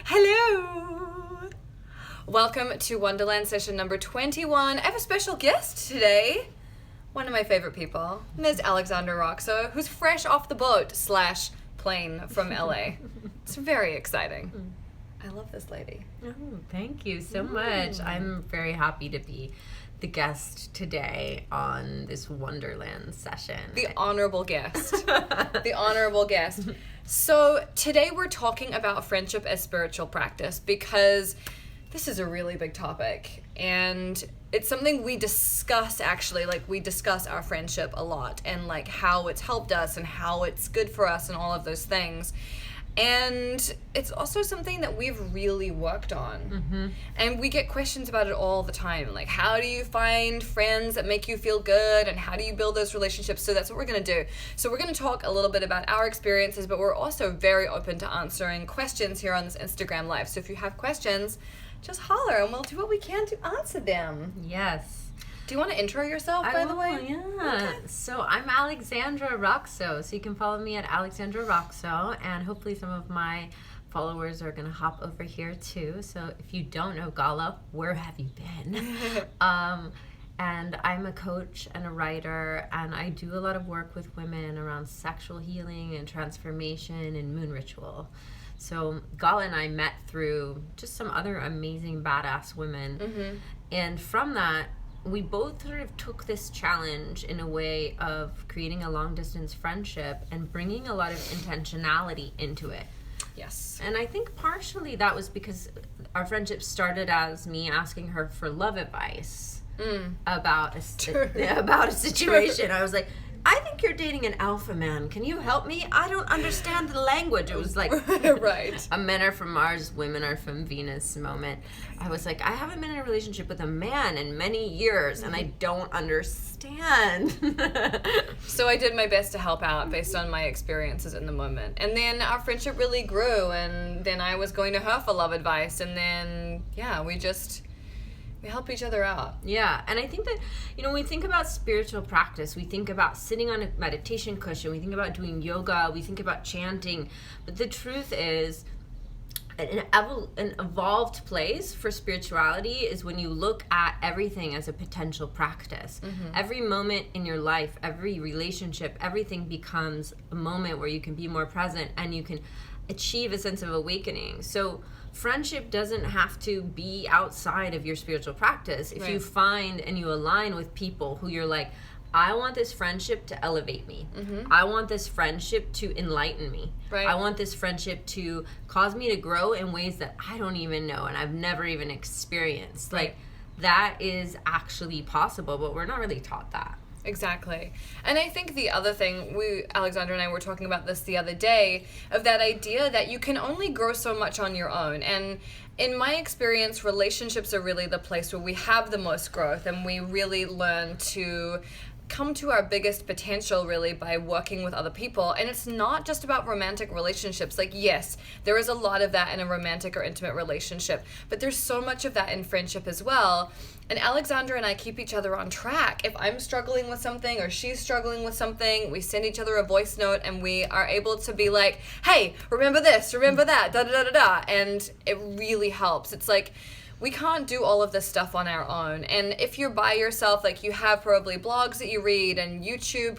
Hello! Welcome to Wonderland Session number 21. I have a special guest today. One of my favorite people, Ms. Alexandra Roxo, who's fresh off the boat / plane from LA. It's very exciting. I love this lady. Oh, thank you so much. I'm very happy to be the guest today on this Wonderland Session. The honorable guest. The honorable guest. So today we're talking about friendship as spiritual practice because this is a really big topic and it's something we discuss actually. Like we discuss our friendship a lot and like how it's helped us and how it's good for us and all of those things. And it's also something that we've really worked on. Mm-hmm. And we get questions about it all the time. Like, how do you find friends that make you feel good? And how do you build those relationships? So that's what we're going to do. So we're going to talk a little bit about our experiences, but we're also very open to answering questions here on this Instagram Live. So if you have questions, just holler and we'll do what we can to answer them. Yes. Do you want to intro yourself, by the way? Yeah. Okay. So I'm Alexandra Roxo. So you can follow me at Alexandra Roxo, and hopefully some of my followers are going to hop over here too. So if you don't know Gala, where have you been? And I'm a coach and a writer, and I do a lot of work with women around sexual healing and transformation and moon ritual. So Gala and I met through just some other amazing badass women. Mm-hmm. And from that, we both sort of took this challenge in a way of creating a long-distance friendship and bringing a lot of intentionality into it. Yes. And I think partially that was because our friendship started as me asking her for love advice about a situation. I was like, I think you're dating an alpha man. Can you help me? I don't understand the language. It was like right. A men are from Mars, women are from Venus moment. I was like, I haven't been in a relationship with a man in many years, and I don't understand. So I did my best to help out based on my experiences in the moment. And then our friendship really grew, and then I was going to her for love advice, and then, yeah, we help each other out. Yeah, and I think that, when we think about spiritual practice, we think about sitting on a meditation cushion, we think about doing yoga, we think about chanting, but the truth is, an evolved place for spirituality is when you look at everything as a potential practice. Mm-hmm. Every moment in your life, every relationship, everything becomes a moment where you can be more present and you can achieve a sense of awakening. So friendship doesn't have to be outside of your spiritual practice. If you find and you align with people who you're like, I want this friendship to elevate me. Mm-hmm. I want this friendship to enlighten me. Right. I want this friendship to cause me to grow in ways that I don't even know and I've never even experienced. Like, that is actually possible, but we're not really taught that. Exactly. And I think the other thing, Alexandra and I were talking about this the other day, of that idea that you can only grow so much on your own. And in my experience, relationships are really the place where we have the most growth and we really learn to come to our biggest potential really by working with other people. And it's not just about romantic relationships. Like, yes, there is a lot of that in a romantic or intimate relationship, but there's so much of that in friendship as well. And Alexandra and I keep each other on track. If I'm struggling with something or she's struggling with something, we send each other a voice note and we are able to be like, hey, remember this, remember that, da-da-da-da-da. And it really helps. It's like, we can't do all of this stuff on our own. And if you're by yourself, like you have probably blogs that you read and YouTube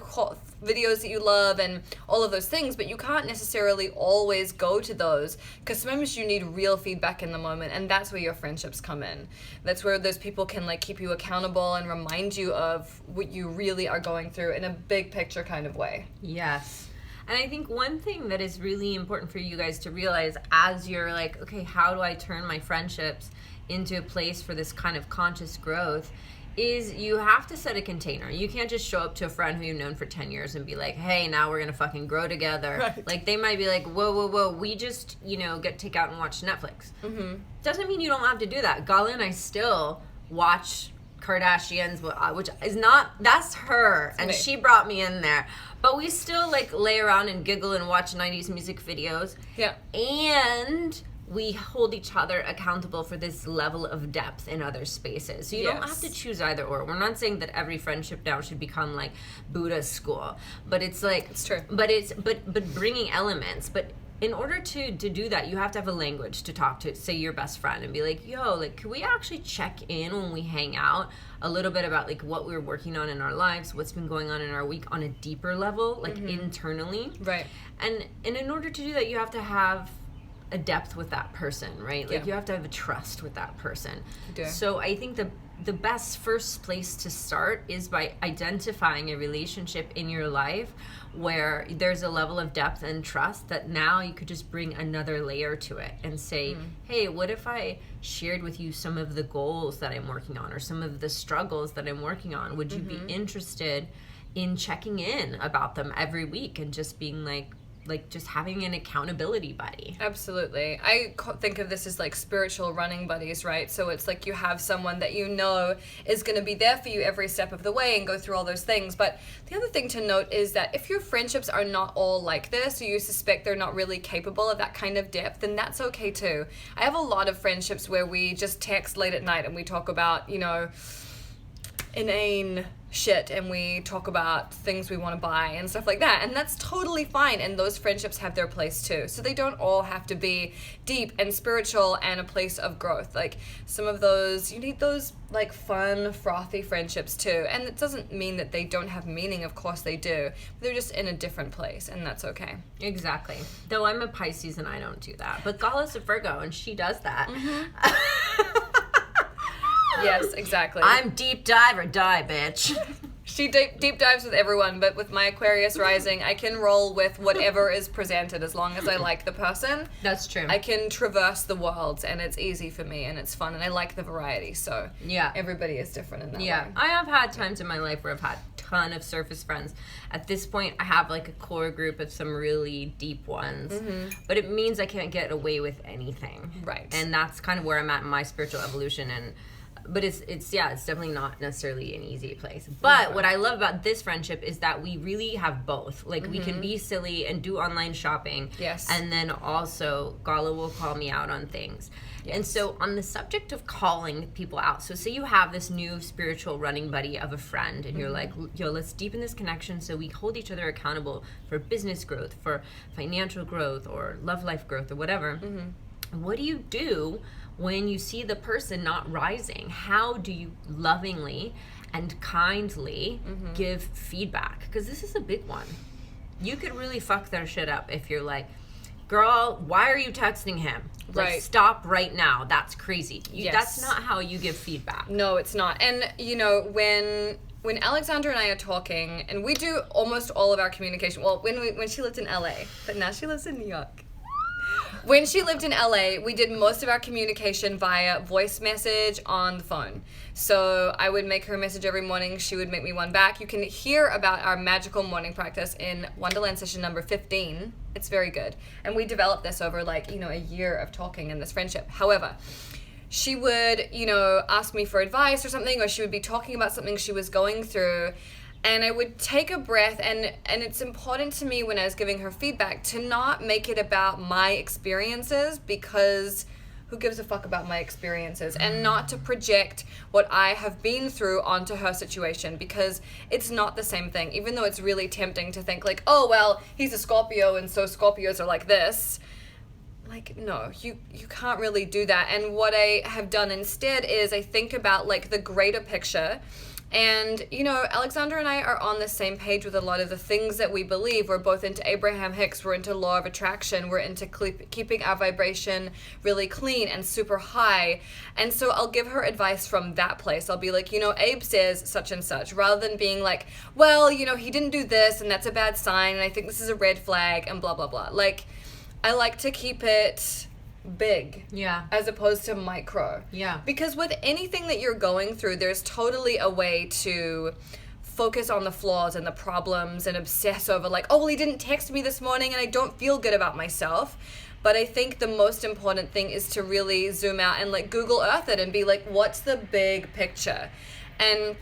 videos that you love and all of those things, but you can't necessarily always go to those because sometimes you need real feedback in the moment, and that's where your friendships come in. That's where those people can like keep you accountable and remind you of what you really are going through in a big picture kind of way. Yes. And I think one thing that is really important for you guys to realize as you're like, okay, how do I turn my friendships into a place for this kind of conscious growth, is you have to set a container. You can't just show up to a friend who you've known for 10 years and be like, hey, now we're gonna fucking grow together. Right. Like, they might be like, whoa, we just, get take out and watch Netflix. Mm-hmm. Doesn't mean you don't have to do that. Gala and I still watch Kardashians, which is not, that's her, that's and me. She brought me in there. But we still like lay around and giggle and watch 90s music videos. Yeah. And we hold each other accountable for this level of depth in other spaces. So you don't have to choose either or. We're not saying that every friendship now should become like Buddha's school, but it's like, it's true. But bringing elements, but in order to do that, you have to have a language to talk to, say, your best friend and be like, yo, like, can we actually check in when we hang out a little bit about, like, what we're working on in our lives, what's been going on in our week on a deeper level, like, internally. Right. And in order to do that, you have to have a depth with that person, right? Like, you have to have a trust with that person. You do. So I think the best first place to start is by identifying a relationship in your life where there's a level of depth and trust that now you could just bring another layer to it and say, hey, what if I shared with you some of the goals that I'm working on or some of the struggles that I'm working on? Would you be interested in checking in about them every week and just being like just having an accountability buddy? Absolutely. I think of this as like spiritual running buddies, right? So it's like you have someone that you know is going to be there for you every step of the way and go through all those things. But the other thing to note is that if your friendships are not all like this, or you suspect they're not really capable of that kind of depth, then that's okay too. I have a lot of friendships where we just text late at night and we talk about, you know, inane shit, and we talk about things we want to buy and stuff like that, and that's totally fine, and those friendships have their place too. So they don't all have to be deep and spiritual and a place of growth. Like, some of those, you need those like fun, frothy friendships too, and it doesn't mean that they don't have meaning. Of course they do, but they're just in a different place, and that's okay. Exactly. Though I'm a Pisces and I don't do that, but Gala's a Virgo and she does that. Yes, exactly. I'm deep dive or die, bitch. She deep dives with everyone, but with my Aquarius rising, I can roll with whatever is presented as long as I like the person. That's true. I can traverse the worlds, and it's easy for me, and it's fun, and I like the variety, so everybody is different in that way. I have had times in my life where I've had a ton of surface friends. At this point, I have like a core group of some really deep ones, but it means I can't get away with anything. Right. And that's kind of where I'm at in my spiritual evolution, but it's definitely not necessarily an easy place. But what I love about this friendship is that we really have both. Like, we can be silly and do online shopping. Yes. And then also, Gala will call me out on things. Yes. And so on the subject of calling people out, so say you have this new spiritual running buddy of a friend, and you're like, yo, let's deepen this connection so we hold each other accountable for business growth, for financial growth, or love life growth, or whatever. What do you do when you see the person not rising? How do you lovingly and kindly give feedback? Because this is a big one. You could really fuck their shit up if you're like, girl, why are you texting him? Like, Right. stop right now. That's crazy. Yes. That's not how you give feedback. No, it's not. And, you know, when Alexandra and I are talking, and we do almost all of our communication, well, when she lived in LA, but now she lives in New York. When she lived in LA, we did most of our communication via voice message on the phone. So I would make her a message every morning. She would make me one back. You can hear about our magical morning practice in Wonderland Session number 15. It's very good. And we developed this over a year of talking in this friendship. However, she would, ask me for advice or something, or she would be talking about something she was going through. And I would take a breath, and it's important to me when I was giving her feedback to not make it about my experiences, because who gives a fuck about my experiences, and not to project what I have been through onto her situation, because it's not the same thing. Even though it's really tempting to think like, oh, well, he's a Scorpio and so Scorpios are like this. Like, no, you can't really do that. And what I have done instead is I think about like the greater picture. And, Alexandra and I are on the same page with a lot of the things that we believe. We're both into Abraham Hicks. We're into law of attraction. We're into keeping our vibration really clean and super high. And so I'll give her advice from that place. I'll be like, Abe says such and such, rather than being like, well, he didn't do this and that's a bad sign and I think this is a red flag and blah, blah, blah. Like, I like to keep it big, as opposed to micro, because with anything that you're going through, there's totally a way to focus on the flaws and the problems and obsess over like, oh, well, he didn't text me this morning and I don't feel good about myself. But I think the most important thing is to really zoom out and like Google Earth it and be like, what's the big picture? And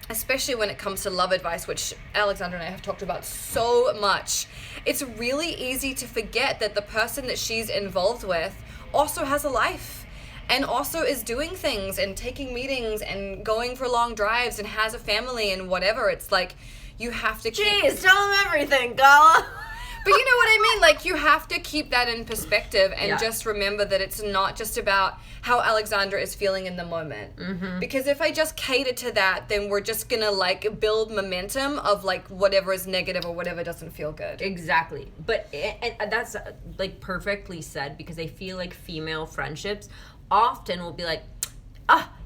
especially when it comes to love advice, which Alexandra and I have talked about so much, it's really easy to forget that the person that she's involved with also has a life and also is doing things and taking meetings and going for long drives and has a family and whatever. It's like, you have to keep... Jeez, tell them everything, Gala. But you know what I mean? Like, you have to keep that in perspective and Yeah. just remember that it's not just about how Alexandra is feeling in the moment. Because if I just cater to that, then we're just going to, like, build momentum of, like, whatever is negative or whatever doesn't feel good. Exactly. But and that's, like, perfectly said, because I feel like female friendships often will be like,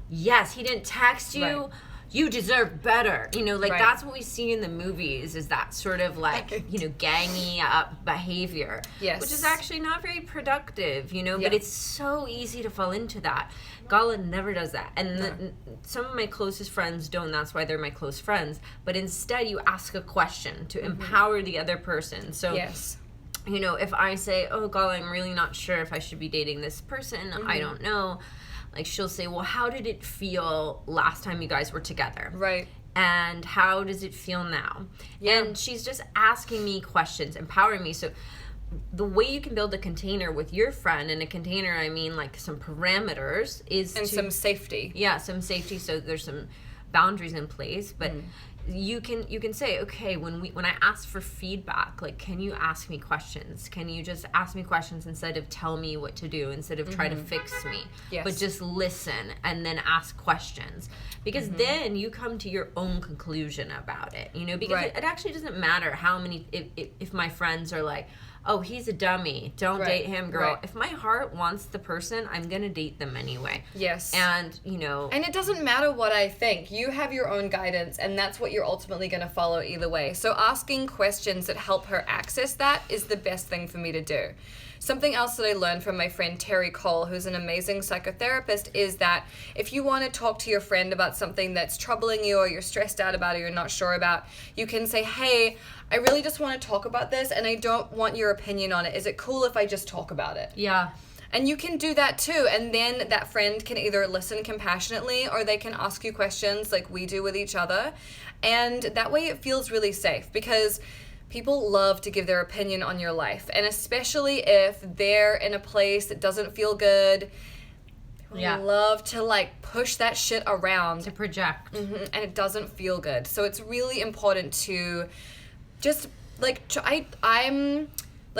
yes, he didn't text you. Right. You deserve better. You know, like, Right. that's what we see in the movies, is that sort of, like, you know, gangy behavior. Yes. Which is actually not very productive, you know, Yeah. but it's so easy to fall into that. Gala never does that. And No. some of my closest friends don't. That's why they're my close friends. But instead, you ask a question to empower the other person. So, Yes. you know, if I say, oh, Gala, I'm really not sure if I should be dating this person. I don't know. Like, she'll say, well, how did it feel last time you guys were together? Right. And how does it feel now? Yeah. And she's just asking me questions, empowering me. So the way you can build a container with your friend, and a container, I mean, like, some parameters, is And to, some safety. yeah, some safety. So there's some boundaries in place, but you can say, okay, when I ask for feedback, like, can you ask me questions? Can you just ask me questions instead of tell me what to do, instead of try to fix me? Yes. But just listen and then ask questions, because then you come to your own conclusion about it, you know, because Right. it actually doesn't matter how many, if my friends are like, oh, he's a dummy, don't Right. date him, girl. Right. If my heart wants the person, I'm gonna date them anyway. Yes. And, you know, And it doesn't matter what I think. You have your own guidance, and that's what you're ultimately going to follow either way. So asking questions that help her access that is the best thing for me to do. Something else that I learned from my friend Terry Cole, who's an amazing psychotherapist, is that if you want to talk to your friend about something that's troubling you, or you're stressed out about, or you're not sure about, you can say, hey, I really just want to talk about this, and I don't want your opinion on it. Is it cool if I just talk about it? yeah. And you can do that too. And then that friend can either listen compassionately, or they can ask you questions like we do with each other. And that way it feels really safe, because people love to give their opinion on your life. And especially if they're in a place that doesn't feel good, people Yeah. love to, like, push that shit around. To project. And it doesn't feel good. So it's really important to just, like,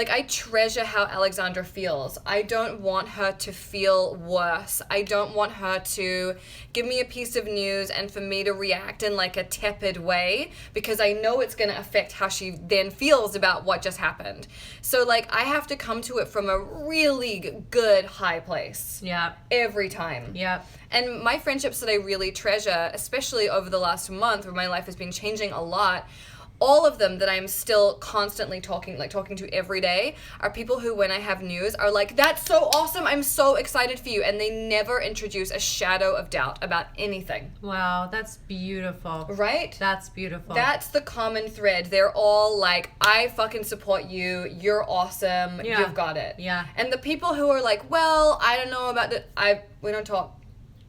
I treasure how Alexandra feels. I don't want her to feel worse. I don't want her to give me a piece of news and for me to react in, like, a tepid way, because I know it's going to affect how she then feels about what just happened. So, like, I have to come to it from a really good high place. Yeah. Every time. Yeah. And my friendships that I really treasure, especially over the last month where my life has been changing a lot, all of them that I'm still constantly talking to every day, are people who, when I have news, are like, that's so awesome, I'm so excited for you. And they never introduce a shadow of doubt about anything. Wow, that's beautiful. Right? That's beautiful. That's the common thread. They're all like, I fucking support you, you're awesome, Yeah. you've got it. Yeah. And the people who are like, well, I don't know about it, we don't talk.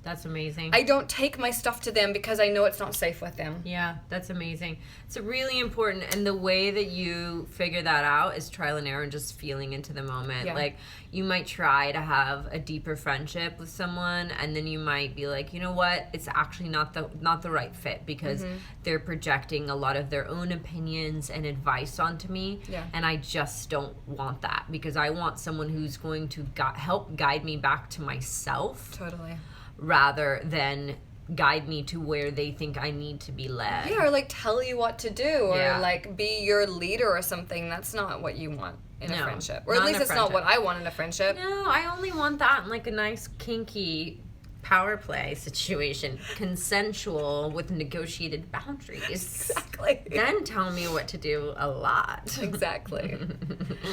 That's amazing. I don't take my stuff to them because I know it's not safe with them. Yeah, that's amazing. It's really important, and the way that you figure that out is trial and error and just feeling into the moment. Yeah. Like, you might try to have a deeper friendship with someone, and then you might be like, you know what, it's actually not the right fit, because they're projecting a lot of their own opinions and advice onto me, Yeah. and I just don't want that, because I want someone who's going to help guide me back to myself, Totally. rather than guide me to where they think I need to be led. Yeah, or like tell you what to do, or Yeah. like be your leader or something. That's not what you want in a No, friendship. Or not at in least a it's not what friendship. I want in a friendship. No, I only want that in, like, a nice kinky power play situation, consensual with negotiated boundaries. Exactly. Then tell me what to do a lot. Exactly.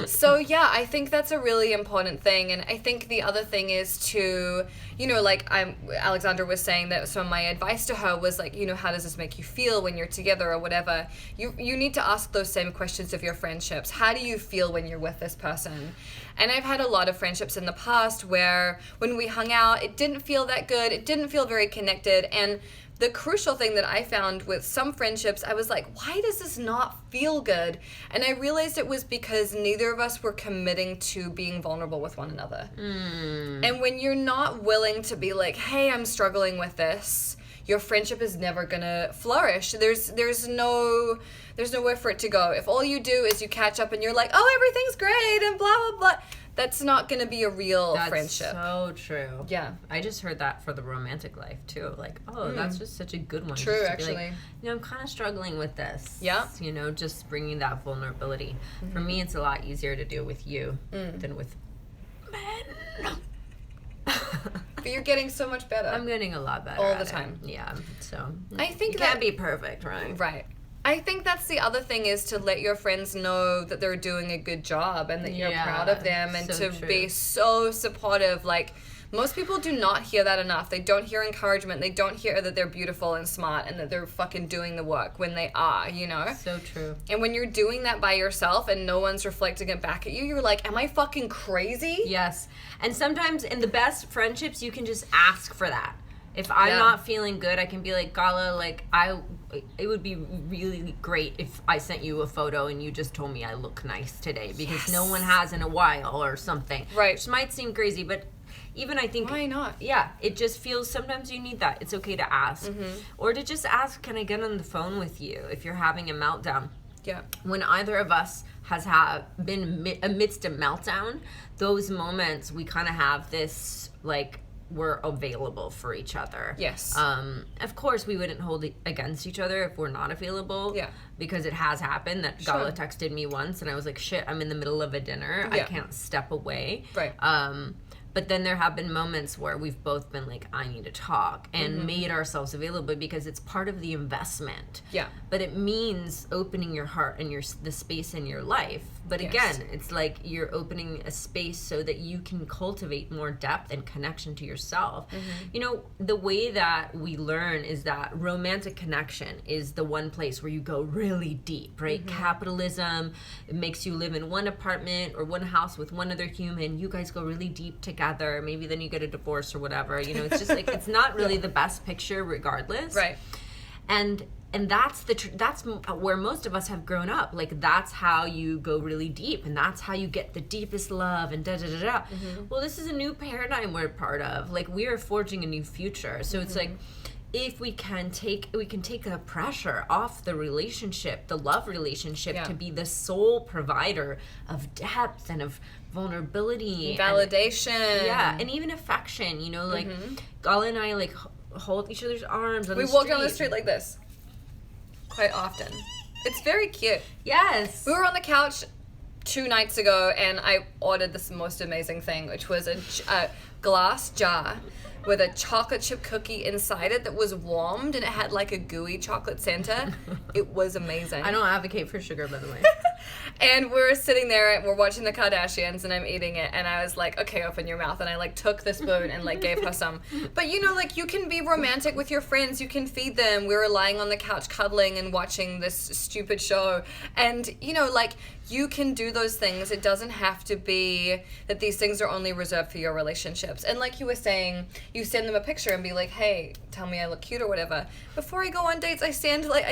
So yeah, I think that's a really important thing. And I think the other thing is to, you know, like Alexandra was saying that, so my advice to her was like, you know, how does this make you feel when you're together or whatever? You need to ask those same questions of your friendships. How do you feel when you're with this person? And I've had a lot of friendships in the past where when we hung out, it didn't feel that good. It didn't feel very connected. And the crucial thing that I found with some friendships, I was like, why does this not feel good? And I realized it was because neither of us were committing to being vulnerable with one another. And when you're not willing to be like, hey, I'm struggling with this, your friendship is never gonna flourish. There's nowhere for it to go. If all you do is you catch up and you're like, oh, everything's great and blah blah blah, that's not gonna be a real friendship. That's so true. Yeah. I just heard that for the romantic life too. Like, oh, that's just such a good one. True, just to actually. be like, I'm kind of struggling with this. Yeah. Just bringing that vulnerability. For me, it's a lot easier to deal with you than with men. But you're getting so much better. I'm getting a lot better all the time. Yeah. So I think you can't be perfect, right? Right. I think that's the other thing, is to let your friends know that they're doing a good job and that you're proud of them, and so to true. be so supportive. Like, most people do not hear that enough. They don't hear encouragement. They don't hear that they're beautiful and smart and that they're fucking doing the work when they are, So true. And when you're doing that by yourself and no one's reflecting it back at you, you're like, am I fucking crazy? Yes. And sometimes in the best friendships, you can just ask for that. If I'm not feeling good, I can be like, Gala, like, it would be really great if I sent you a photo and you just told me I look nice today, because no one has in a while or something. Right. Which might seem crazy, but even I think... Why not? Yeah, it just feels, sometimes you need that. It's okay to ask. Or to just ask, can I get on the phone with you if you're having a meltdown? Yeah. When either of us has been amidst a meltdown, those moments we kind of have this, like, we're available for each other. Yes. Of course, we wouldn't hold it against each other if we're not available. Yeah. Because it has happened that Gala texted me once and I was like, shit, I'm in the middle of a dinner. I can't step away. Right. But then there have been moments where we've both been like, I need to talk, and made ourselves available, because it's part of the investment. Yeah. But it means opening your heart and the space in your life. But again, it's like you're opening a space so that you can cultivate more depth and connection to yourself. The way that we learn is that romantic connection is the one place where you go really deep, right? Capitalism, it makes you live in one apartment or one house with one other human. You guys go really deep together. Maybe then you get a divorce or whatever. It's just like, it's not really the best picture regardless. Right. And that's that's where most of us have grown up. Like, that's how you go really deep, and that's how you get the deepest love, and da da da da. Well, this is a new paradigm we're part of. Like, we are forging a new future. So it's like, if we can take the pressure off the relationship, the love relationship, to be the sole provider of depth and of vulnerability, validation, and even affection. Like Gala and I like hold each other's arms. We walk down the street like this quite often. It's very cute. Yes. We were on the couch 2 nights ago, and I ordered this most amazing thing, which was a glass jar with a chocolate chip cookie inside it that was warmed, and it had like a gooey chocolate center. It was amazing. I don't advocate for sugar, by the way. And we're sitting there and we're watching the Kardashians, and I'm eating it, and I was like, okay, open your mouth. And I like took the spoon and like gave her some. But like, you can be romantic with your friends. You can feed them. We were lying on the couch cuddling and watching this stupid show. And like, you can do those things. It doesn't have to be that these things are only reserved for your relationships. And like you were saying, you send them a picture and be like, hey, tell me I look cute or whatever. Before I go on dates, I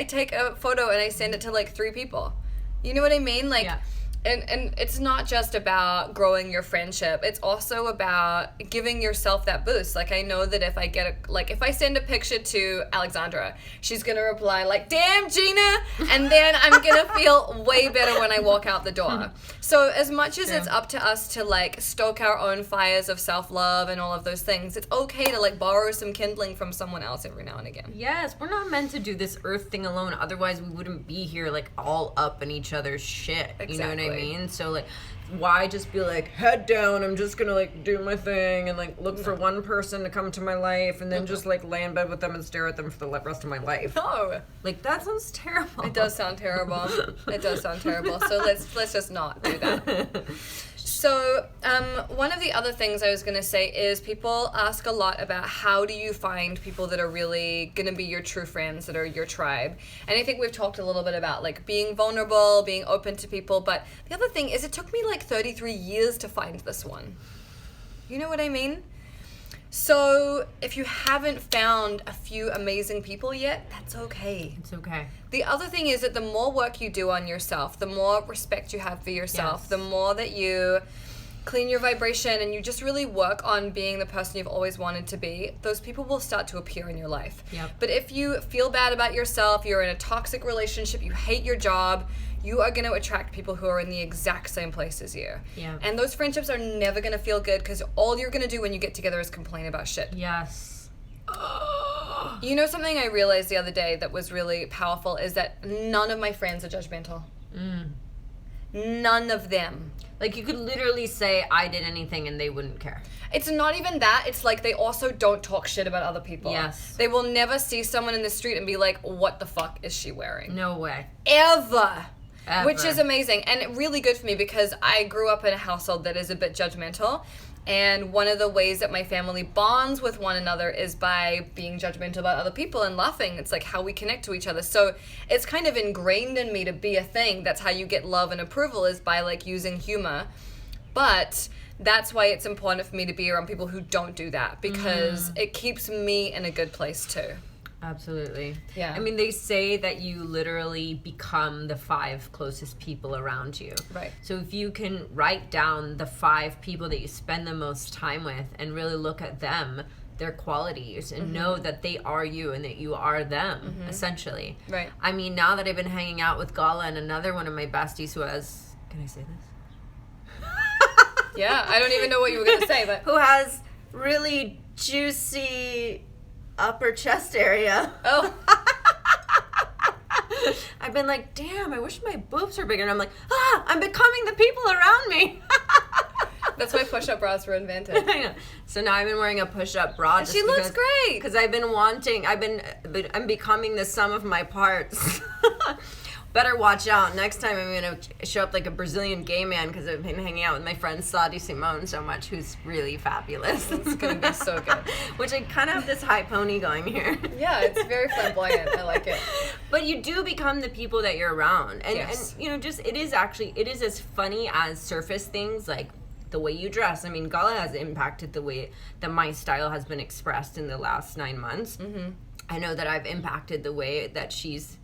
take a photo and I send it to like 3 people. You know what I mean? Like, and it's not just about growing your friendship. It's also about giving yourself that boost. Like, I know that if I if I send a picture to Alexandra, she's going to reply like, damn, Gina. And then I'm going to feel way better when I walk out the door. So as much as it's up to us to like stoke our own fires of self-love and all of those things, it's okay to like borrow some kindling from someone else every now and again. Yes, we're not meant to do this earth thing alone. Otherwise, we wouldn't be here like all up in each other's shit. Exactly. You know what I mean? So like, why just be like, head down, I'm just gonna like do my thing and like look for one person to come to my life and then just like lay in bed with them and stare at them for the rest of my life. No. Like, that sounds terrible. It does sound terrible. It does sound terrible. So let's just not do that. So one of the other things I was going to say is people ask a lot about how do you find people that are really going to be your true friends, that are your tribe. And I think we've talked a little bit about like being vulnerable, being open to people. But the other thing is it took me like 33 years to find this one. You know what I mean? So if you haven't found a few amazing people yet, that's okay. It's okay. The other thing is that the more work you do on yourself, the more respect you have for yourself, the more that you clean your vibration and you just really work on being the person you've always wanted to be, those people will start to appear in your life. Yep. But if you feel bad about yourself, you're in a toxic relationship, you hate your job, you are going to attract people who are in the exact same place as you. Yeah. And those friendships are never going to feel good because all you're going to do when you get together is complain about shit. Yes. You know, something I realized the other day that was really powerful is that none of my friends are judgmental. None of them. Like, you could literally say, I did anything, and they wouldn't care. It's not even that. It's like they also don't talk shit about other people. Yes. They will never see someone in the street and be like, what the fuck is she wearing? No way. Ever. Which Ever. is amazing and really good for me because I grew up in a household that is a bit judgmental. And one of the ways that my family bonds with one another is by being judgmental about other people and laughing. It's like how we connect to each other. So it's kind of ingrained in me to be a thing. That's how you get love and approval, is by like using humor. But that's why it's important for me to be around people who don't do that, because it keeps me in a good place too. Absolutely. Yeah. I mean, they say that you literally become the 5 closest people around you. Right. So if you can write down the 5 people that you spend the most time with and really look at them, their qualities, and know that they are you and that you are them, essentially. Right. I mean, now that I've been hanging out with Gala and another one of my besties who has, can I say this? Yeah, I don't even know what you were going to say, but... Who has really juicy upper chest area. Oh. I've been like, damn, I wish my boobs were bigger. And I'm like, I'm becoming the people around me. That's why push-up bras were invented. I know. So now I've been wearing a push-up bra. And she looks great. Because I'm becoming the sum of my parts. Better watch out. Next time I'm going to show up like a Brazilian gay man because I've been hanging out with my friend Sadi Simone so much, who's really fabulous. It's going to be so good. Which I kind of have this high pony going here. Yeah, it's very flamboyant. I like it. But you do become the people that you're around. And, Yes. and you know, just it is as funny as surface things like the way you dress. I mean, Gala has impacted the way that my style has been expressed in the last 9 months. Mm-hmm. I know that I've impacted the way that she's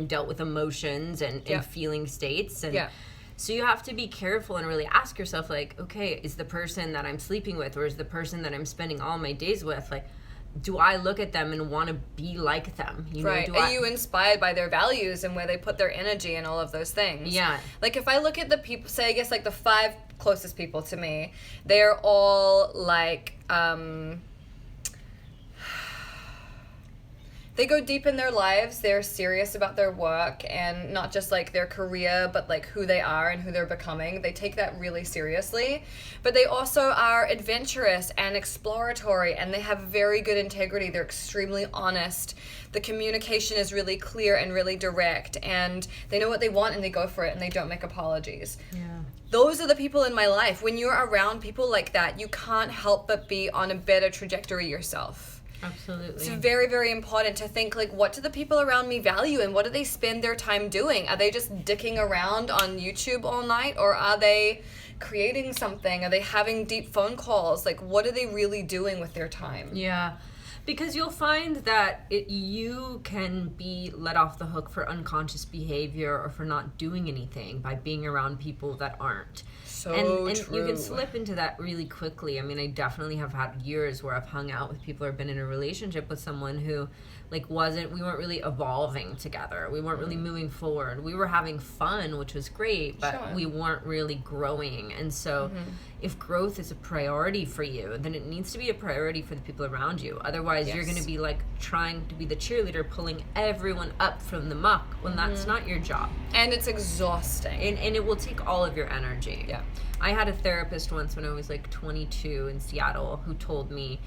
dealt with emotions and feeling states. And so you have to be careful and really ask yourself, like, okay, is the person that I'm sleeping with, or is the person that I'm spending all my days with, like, do I look at them and want to be like them? You right. know, Are you inspired by their values and where they put their energy and all of those things? Yeah. Like if I look at the people, say I guess like the 5 closest people to me, they're all like, they go deep in their lives. They're serious about their work and not just like their career, but like who they are and who they're becoming. They take that really seriously. But they also are adventurous and exploratory, and they have very good integrity. They're extremely honest. The communication is really clear and really direct, and they know what they want and they go for it, and they don't make apologies. Yeah. Those are the people in my life. When you're around people like that, you can't help but be on a better trajectory yourself. Absolutely. It's very, very important to think, like, what do the people around me value and what do they spend their time doing? Are they just dicking around on YouTube all night, or are they creating something? Are they having deep phone calls? Like, what are they really doing with their time? Yeah. Because you'll find that you can be let off the hook for unconscious behavior or for not doing anything by being around people that aren't. And True. you can slip into that really quickly. I mean, I definitely have had years where I've hung out with people or been in a relationship with someone who, like, we weren't really evolving together. We weren't really moving forward. We were having fun, which was great, but we weren't really growing. And so if growth is a priority for you, then it needs to be a priority for the people around you. Otherwise, you're going to be, like, trying to be the cheerleader, pulling everyone up from the muck when that's not your job. And it's exhausting. And it will take all of your energy. Yeah. I had a therapist once when I was like 22 in Seattle who told me,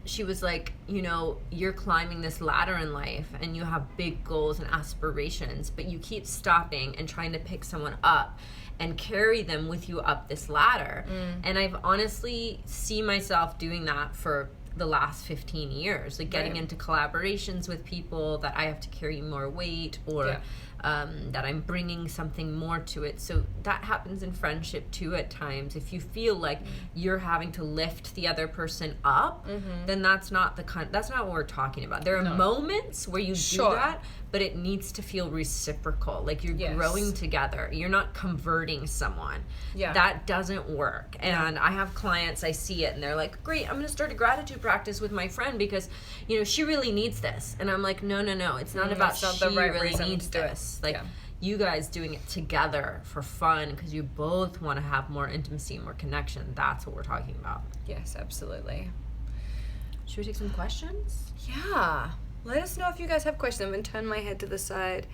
she was like, you know, you're climbing this ladder in life and you have big goals and aspirations, but you keep stopping and trying to pick someone up and carry them with you up this ladder. And I've honestly seen myself doing that for the last 15 years, like getting into collaborations with people that I have to carry more weight, or that I'm bringing something more to it. So that happens in friendship too at times. If you feel like you're having to lift the other person up, then that's not what we're talking about. There are moments where you do that, but it needs to feel reciprocal. Like you're Yes. growing together. You're not converting someone. Yeah. That doesn't work. And I have clients, I see it, and they're like, great, I'm going to start a gratitude practice with my friend because, you know, she really needs this. And I'm like, no. It's not about That's not she the right really reason needs to do it. this. Like, Yeah. you guys doing it together for fun because you both want to have more intimacy, more connection. That's what we're talking about. Yes, absolutely. Should we take some questions? Yeah. Let us know if you guys have questions. I'm going to turn my head to the side.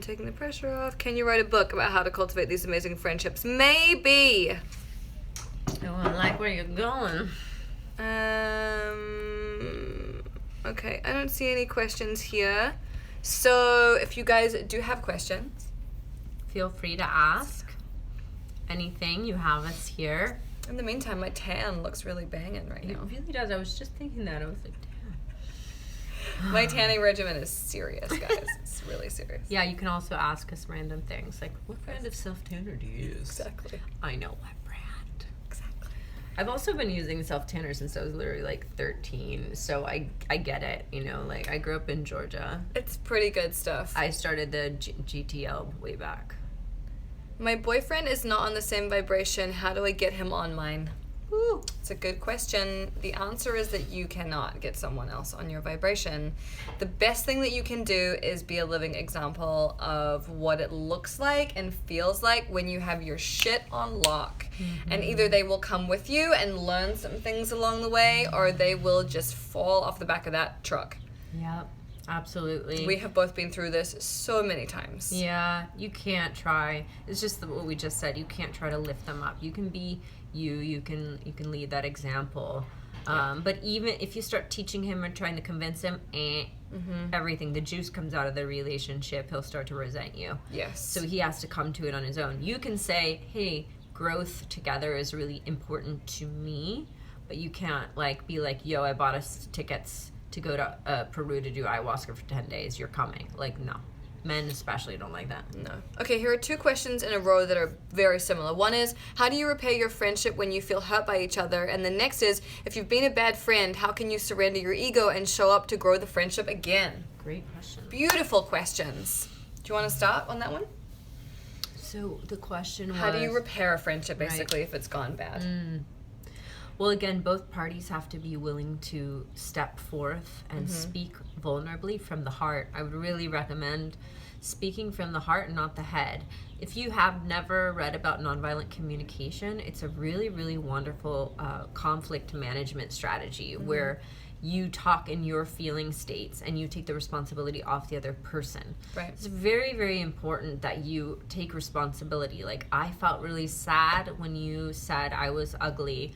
Taking the pressure off. Can you write a book about how to cultivate these amazing friendships? Maybe. Oh, I like where you're going. Okay, I don't see any questions here. So if you guys do have questions, Feel free to ask anything. You have us here. in the meantime, my tan looks really banging right It now. really does. I was just thinking that. I was like, damn. My tanning regimen is serious, guys. It's really serious. Yeah, you can also ask us random things like, what brand of self-tanner do you use? Exactly. I know what brand. Exactly. I've also been using self-tanner since I was literally like 13, so I get it, you know, like I grew up in Georgia. It's pretty good stuff. I started the GTL way back. My boyfriend is not on the same vibration. How do I get him on mine? Ooh. It's a good question. The answer is that you cannot get someone else on your vibration. The best thing that you can do is be a living example of what it looks like and feels like when you have your shit on lock. Mm-hmm. And either they will come with you and learn some things along the way, or they will just fall off the back of that truck. Yep, absolutely. We have both been through this so many times. Yeah, you can't try. It's just what we just said. You can't try to lift them up. You can be you can lead that example. But even if you start teaching him or trying to convince him, everything, the juice comes out of the relationship. He'll start to resent you. Yes. So he has to come to it on his own. You can say, hey, growth together is really important to me, but you can't like be like, yo, I bought us tickets to go to Peru to do ayahuasca for 10 days. You're coming. Like, no. Men especially don't like that. No. Okay, here are two questions in a row that are very similar. One is, how do you repair your friendship when you feel hurt by each other? And the next is, if you've been a bad friend, how can you surrender your ego and show up to grow the friendship again? Great question. Beautiful questions. Do you want to start on that one? So the question was... How do you repair a friendship, basically, if it's gone bad? Well, again, both parties have to be willing to step forth and speak vulnerably from the heart. I would really recommend speaking from the heart and not the head. If you have never read about nonviolent communication, it's a really, really wonderful conflict management strategy where you talk in your feeling states and you take the responsibility off the other person. Right. It's very, very important that you take responsibility. Like, I felt really sad when you said I was ugly,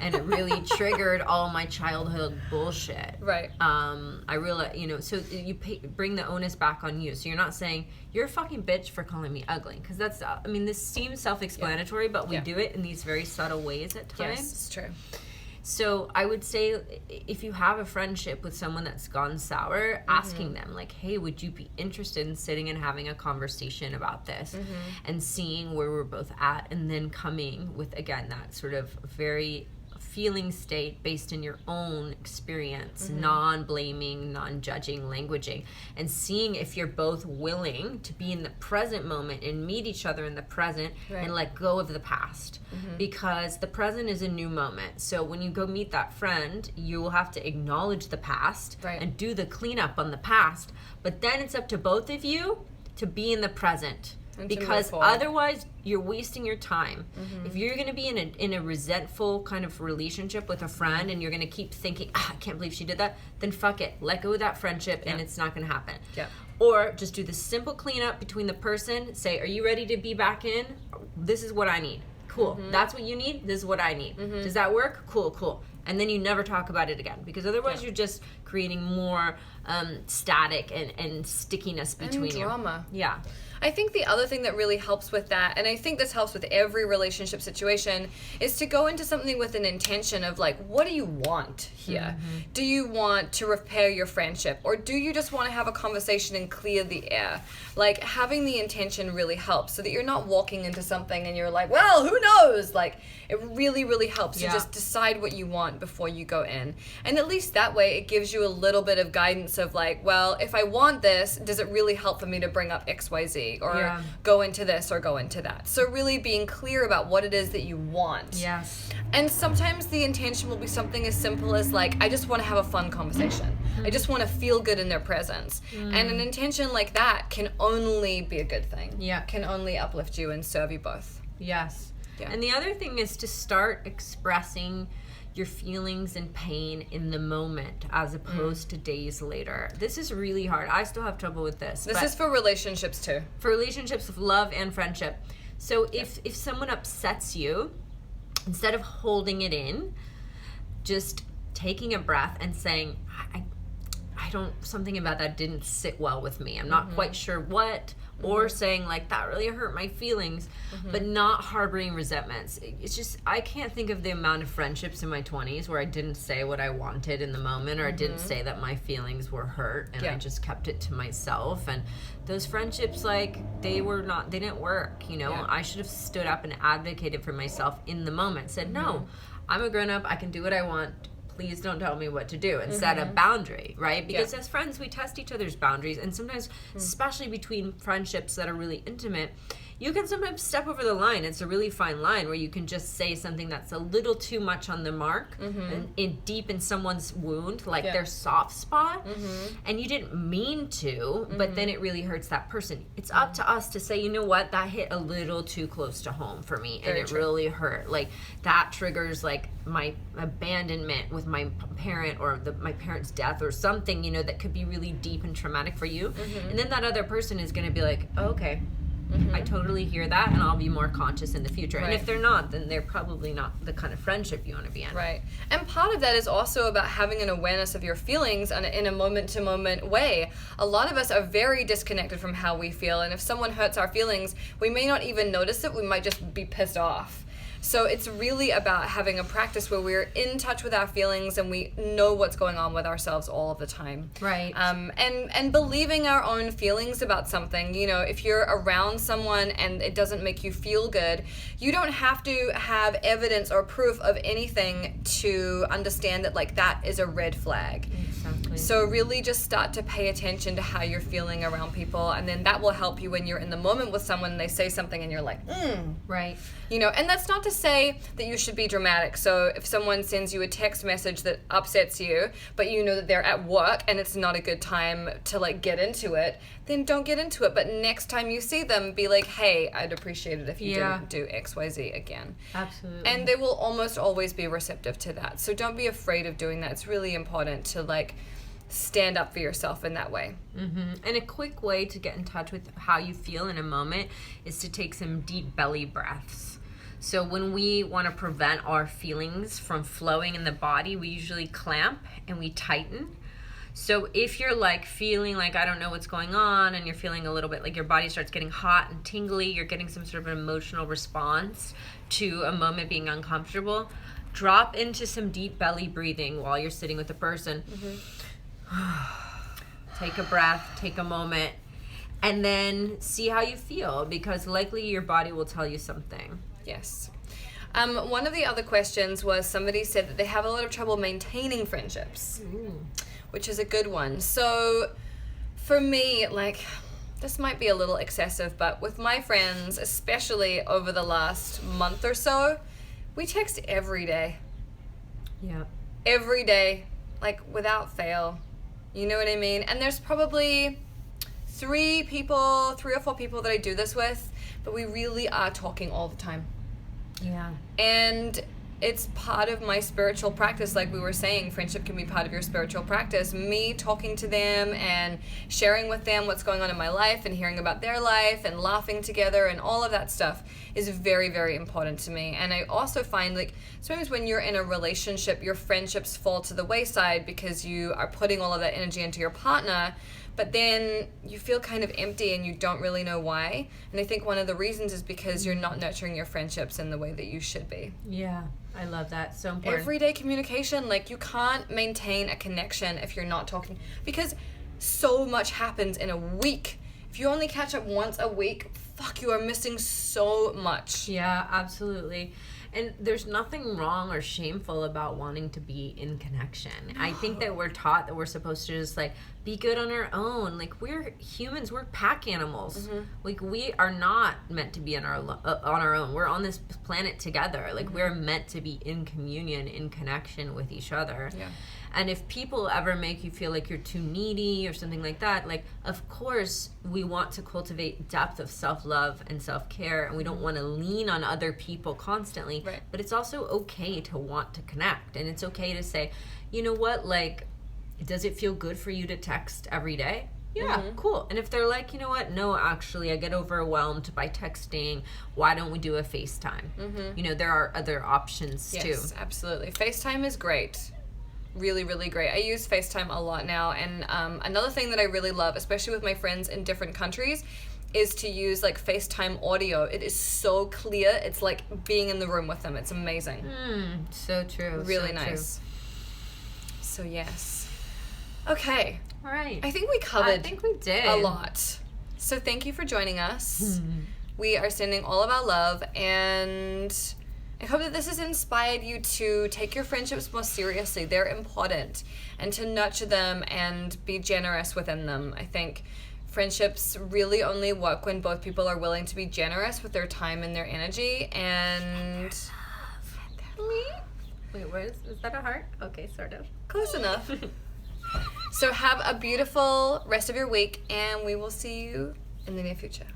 and it really triggered all my childhood bullshit. Right. I realize, you know, so you bring the onus back on you. So you're not saying, you're a fucking bitch for calling me ugly. Because that's, I mean, this seems self-explanatory, but we do it in these very subtle ways at times. Yes, it's true. So I would say, if you have a friendship with someone that's gone sour, asking them, like, hey, would you be interested in sitting and having a conversation about this and seeing where we're both at, and then coming with, again, that sort of very feeling state based in your own experience, non-blaming, non-judging, languaging, and seeing if you're both willing to be in the present moment and meet each other in the present and let go of the past, because the present is a new moment. So when you go meet that friend, you will have to acknowledge the past and do the cleanup on the past, but then it's up to both of you to be in the present. Because otherwise you're wasting your time. If you're going to be in a resentful kind of relationship with a friend and you're going to keep thinking, I can't believe she did that, then fuck it. Let go of that friendship and it's not going to happen. Or just do the simple cleanup between the person. Say, are you ready to be back in? This is what I need. Cool. That's what you need. This is what I need. Does that work? Cool. And then you never talk about it again, because otherwise you're just creating more static and stickiness between you. Drama. Yeah. I think the other thing that really helps with that, and I think this helps with every relationship situation, is to go into something with an intention of, like, what do you want here? Do you want to repair your friendship, or do you just want to have a conversation and clear the air? Like, having the intention really helps, so that you're not walking into something and you're like, well, who knows? Like, it really, really helps to just decide what you want. want before you go in. And at least that way it gives you a little bit of guidance of like, well, if I want this, does it really help for me to bring up XYZ or go into this or go into that? So really being clear about what it is that you want. Yes. And sometimes the intention will be something as simple as like, I just want to have a fun conversation. I just want to feel good in their presence. And an intention like that can only be a good thing. Yeah. Can only uplift you and serve you both. Yes. Yeah. And the other thing is to start expressing your feelings and pain in the moment as opposed to days later. This is really hard. I still have trouble with this. This is for relationships too. For relationships of love and friendship. So if someone upsets you, instead of holding it in, just taking a breath and saying, I don't, something about that didn't sit well with me. I'm not quite sure what. Or saying like, that really hurt my feelings, but not harboring resentments. It's just, I can't think of the amount of friendships in my 20s where I didn't say what I wanted in the moment, or I didn't say that my feelings were hurt, and I just kept it to myself. And those friendships, like, they didn't work, you know? I should have stood up and advocated for myself in the moment, said, no, I'm a grown up, I can do what I want. Please don't tell me what to do, and set a boundary, right? Because as friends, we test each other's boundaries, and sometimes, especially between friendships that are really intimate, you can sometimes step over the line. It's a really fine line where you can just say something that's a little too much on the mark and deep in someone's wound, like their soft spot, and you didn't mean to, but then it really hurts that person. It's up to us to say, you know what, that hit a little too close to home for me, and it really hurt. Like, that triggers like my abandonment with my parent, or my parent's death, or something, you know, that could be really deep and traumatic for you. And then that other person is going to be like, oh, okay, I totally hear that, and I'll be more conscious in the future. And if they're not, then they're probably not the kind of friendship you want to be in. Right. And part of that is also about having an awareness of your feelings in a moment-to-moment way. A lot of us are very disconnected from how we feel, and if someone hurts our feelings, we may not even notice it. We might just be pissed off. So it's really about having a practice where we're in touch with our feelings and we know what's going on with ourselves all of the time. Right. And believing our own feelings about something. You know, if you're around someone and it doesn't make you feel good, you don't have to have evidence or proof of anything to understand that, like, that is a red flag. Exactly. So really just start to pay attention to how you're feeling around people, and then that will help you when you're in the moment with someone and they say something and you're like, Right. You know, and that's not to say that you should be dramatic. So if someone sends you a text message that upsets you, but you know that they're at work and it's not a good time to, like, get into it, then don't get into it. But next time you see them, be like, hey, I'd appreciate it if you didn't do XYZ again. Absolutely. And they will almost always be receptive to that. So don't be afraid of doing that. It's really important to, like, stand up for yourself in that way. And a quick way to get in touch with how you feel in a moment is to take some deep belly breaths. So when we want to prevent our feelings from flowing in the body, we usually clamp and we tighten. So if you're like feeling like, I don't know what's going on, and you're feeling a little bit like your body starts getting hot and tingly, you're getting some sort of an emotional response to a moment being uncomfortable, drop into some deep belly breathing while you're sitting with the person. Take a breath, take a moment, and then see how you feel, because likely your body will tell you something. Yes. One of the other questions was, somebody said that they have a lot of trouble maintaining friendships, which is a good one. So for me, like, this might be a little excessive, but with my friends, especially over the last month or so, we text every day. Yeah. Every day, like, without fail. You know what I mean? And there's probably 3 or 4 people that I do this with, but we really are talking all the time. Yeah. And it's part of my spiritual practice. Like we were saying, friendship can be part of your spiritual practice. Me talking to them and sharing with them what's going on in my life and hearing about their life and laughing together and all of that stuff is very, very important to me. And I also find, like, sometimes when you're in a relationship, your friendships fall to the wayside because you are putting all of that energy into your partner, but then you feel kind of empty and you don't really know why. And I think one of the reasons is because you're not nurturing your friendships in the way that you should be. Yeah, I love that. So important. Everyday communication, like, you can't maintain a connection if you're not talking, because so much happens in a week. If you only catch up once a week, fuck, you are missing so much. Yeah, absolutely. And there's nothing wrong or shameful about wanting to be in connection. I think that we're taught that we're supposed to just like be good on our own. Like, we're humans, we're pack animals. Like, we are not meant to be on our own. We're on this planet together. Like, we're meant to be in communion, in connection with each other. Yeah. And if people ever make you feel like you're too needy or something like that, like, of course, we want to cultivate depth of self-love and self-care, and we don't want to lean on other people constantly. Right. But it's also okay to want to connect, and it's okay to say, you know what, like, does it feel good for you to text every day? Yeah, cool. And if they're like, you know what, no, actually, I get overwhelmed by texting. Why don't we do a FaceTime? You know, there are other options too. Yes, absolutely. FaceTime is great. Really, really great. I use FaceTime a lot now, and another thing that I really love, especially with my friends in different countries, is to use like FaceTime audio. It is so clear. It's like being in the room with them. It's amazing. So true. Really so nice. So yes. Okay. All right. I think we covered I think we did a lot. So thank you for joining us. We are sending all of our love, and I hope that this has inspired you to take your friendships more seriously. They're important, and to nurture them and be generous within them. I think friendships really only work when both people are willing to be generous with their time and their energy, and Wait, what is that a heart? Okay, sort of. close enough. So have a beautiful rest of your week, and we will see you in the near future.